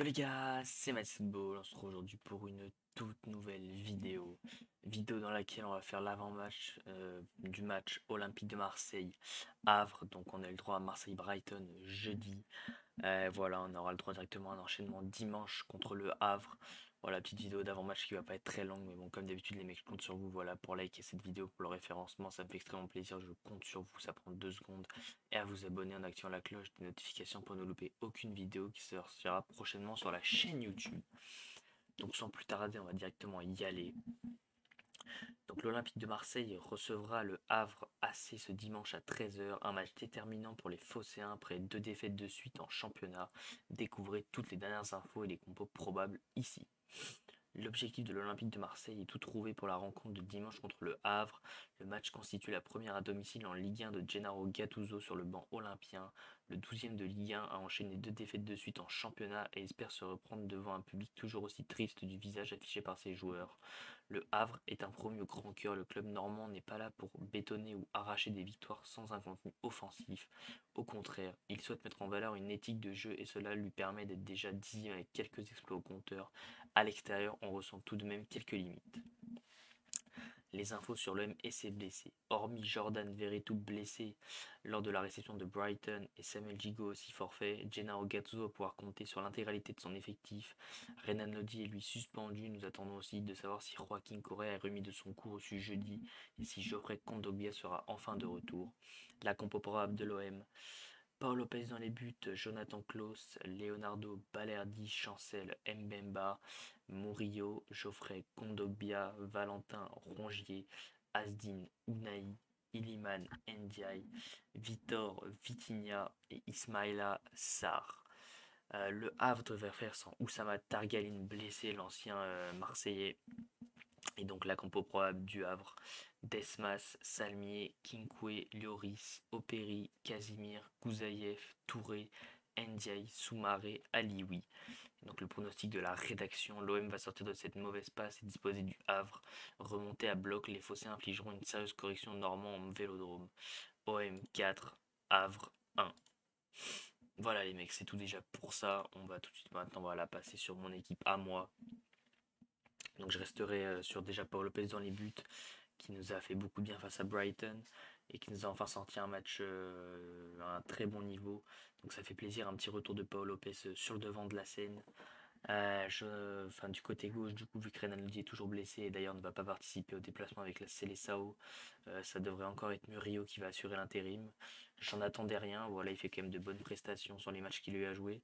Yo les gars, c'est Mathsball, on se retrouve aujourd'hui pour une toute nouvelle vidéo. Vidéo dans laquelle on va faire l'avant-match du match Olympique de Marseille Havre. Donc on a eu le droit à Marseille-Brighton jeudi. Voilà, on aura le droit directement à un enchaînement dimanche contre le Havre. Voilà, petite vidéo d'avant-match qui va pas être très longue, mais bon, comme d'habitude, les mecs, je compte sur vous, voilà, pour liker cette vidéo, pour le référencement, ça me fait extrêmement plaisir, je compte sur vous, ça prend 2 secondes, et à vous abonner en activant la cloche des notifications pour ne louper aucune vidéo qui sortira prochainement sur la chaîne YouTube. Donc sans plus tarder, on va directement y aller. Donc l'Olympique de Marseille recevra le Havre AC ce dimanche à 13 h, un match déterminant pour les Phocéens après 2 défaites de suite en championnat. Découvrez toutes les dernières infos et les compos probables ici. L'objectif de l'Olympique de Marseille est tout trouvé pour la rencontre de dimanche contre le Havre. Le match constitue la première à domicile en Ligue 1 de Gennaro Gattuso sur le banc olympien. Le 12e de Ligue 1 a enchaîné 2 défaites de suite en championnat et espère se reprendre devant un public toujours aussi triste du visage affiché par ses joueurs. Le Havre est un promu au grand cœur, le club normand n'est pas là pour bétonner ou arracher des victoires sans un contenu offensif. Au contraire, il souhaite mettre en valeur une éthique de jeu et cela lui permet d'être déjà 10e avec quelques exploits au compteur. À l'extérieur, on ressent tout de même quelques limites. Les infos sur l'OM et ses blessés. Hormis Jordan Verretou blessé lors de la réception de Brighton et Samuel Gigot aussi forfait, Gennaro Gattuso va pouvoir compter sur l'intégralité de son effectif. Renan Lodi est lui suspendu. Nous attendons aussi de savoir si Joaquin Correa est remis de son coup reçu jeudi et si Geoffrey Kondogbia sera enfin de retour. La compo probable de l'OM. Paul Lopez dans les buts, Jonathan Klaus, Leonardo Balerdi, Chancel Mbemba, Murillo, Geoffrey Kondogbia, Valentin Rongier, Asdin Ounahi, Iliman Ndiaye, Vitor Vitinha et Ismaïla Sarr. Le Havre devrait faire sans Oussama Targaline blessé, l'ancien Marseillais. Et donc la compo probable du Havre: Desmas, Salmier, Kinkwe, Lloris, Operi, Casimir, Gouzaïev, Touré, Ndiaye, Soumaré, Alioui. Donc le pronostic de la rédaction: l'OM va sortir de cette mauvaise passe et disposer du Havre. Remonté à bloc, les Phocéens infligeront une sérieuse correction normand en vélodrome. OM 4, Havre 1. Voilà les mecs, c'est tout déjà pour ça. On va tout de suite maintenant voilà, passer sur mon équipe à moi. Donc je resterai sur déjà Paul Lopez dans les buts, qui nous a fait beaucoup bien face à Brighton et qui nous a enfin sorti un match à un très bon niveau. Donc ça fait plaisir, un petit retour de Paul Lopez sur le devant de la scène. Enfin, du côté gauche, du coup, vu que Renan Lodi est toujours blessé et d'ailleurs ne va pas participer au déplacement avec la Seleção, ça devrait encore être Murillo qui va assurer l'intérim. J'en attendais rien, voilà, il fait quand même de bonnes prestations sur les matchs qu'il a eu à jouer.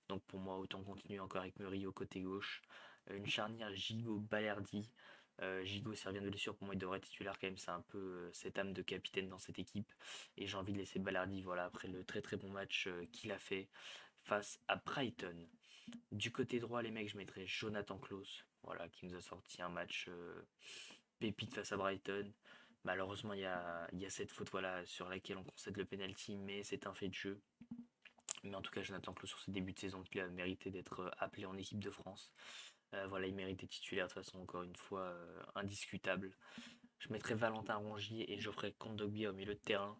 Donc pour moi, autant continuer encore avec Murillo côté gauche. Une charnière Gigot-Balerdi. Gigot, s'il revient de blessure, pour moi, il devrait être titulaire quand même. C'est un peu cette âme de capitaine dans cette équipe. Et j'ai envie de laisser Balerdi, voilà, après le très très bon match qu'il a fait face à Brighton. Du côté droit, les mecs, je mettrais Jonathan Klaus, voilà, qui nous a sorti un match pépite face à Brighton. Malheureusement, il y a cette faute voilà, sur laquelle on concède le penalty, mais c'est un fait de jeu. Mais en tout cas, Jonathan Klaus, sur ses débuts de saison, il a mérité d'être appelé en équipe de France. Voilà, il méritait titulaire de toute façon, encore une fois, indiscutable. Je mettrais Valentin Rongier et Geoffrey Kondogbia au milieu de terrain.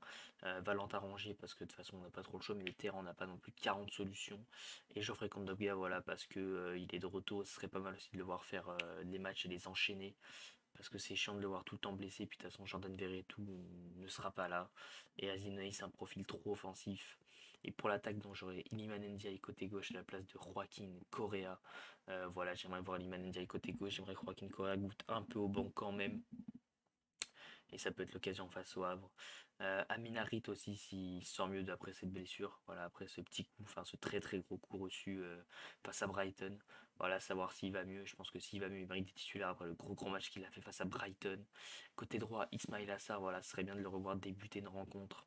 Valentin Rongier parce que de toute façon on n'a pas trop le choix, mais le terrain on n'a pas non plus 40 solutions. Et Geoffrey Kondogbia voilà parce que il est de retour, ce serait pas mal aussi de le voir faire des matchs et les enchaîner. Parce que c'est chiant de le voir tout le temps blessé, puis de toute façon Jordan Verretou ne sera pas là. Et Azinoï c'est un profil trop offensif. Et pour l'attaque, dont j'aurais Iliman Ndiaye côté gauche à la place de Joaquin Correa. Voilà, j'aimerais voir Iliman Ndiaye côté gauche, j'aimerais que Joaquin Correa goûte un peu au banc quand même, et ça peut être l'occasion face au Havre. Amin Harit aussi s'il sort mieux d'après cette blessure, voilà, après ce petit coup, enfin ce très très gros coup reçu face à Brighton, voilà, savoir s'il va mieux. Je pense que s'il va mieux, il mérite des titulaires après le gros match qu'il a fait face à Brighton. Côté droit, Ismail Assar, voilà, ce serait bien de le revoir débuter une rencontre.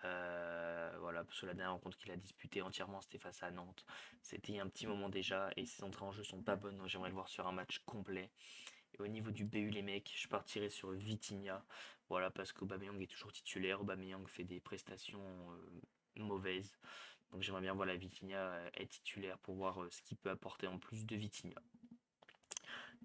Voilà, parce que la dernière rencontre qu'il a disputée entièrement, c'était face à Nantes. C'était un petit moment déjà, et ses entrées en jeu sont pas bonnes, donc j'aimerais le voir sur un match complet. Et au niveau du BU, les mecs, je partirais sur Vitinha. Voilà, parce qu'Aubameyang est toujours titulaire. Aubameyang fait des prestations mauvaises. Donc j'aimerais bien voir la Vitinha être titulaire pour voir ce qu'il peut apporter en plus de Vitinha.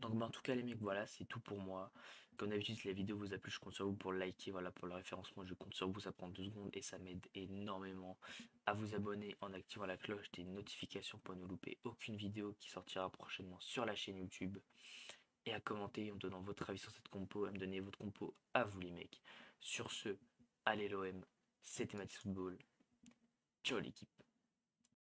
Donc en tout cas les mecs, voilà, c'est tout pour moi. Comme d'habitude, si la vidéo vous a plu, je compte sur vous pour le liker, voilà, pour le référencement, je compte sur vous, ça prend 2 secondes et ça m'aide énormément à vous abonner en activant la cloche des notifications pour ne louper aucune vidéo qui sortira prochainement sur la chaîne YouTube. Et à commenter en donnant votre avis sur cette compo, à me donner votre compo à vous les mecs. Sur ce, allez l'OM, c'était Matisse Football. Ciao l'équipe.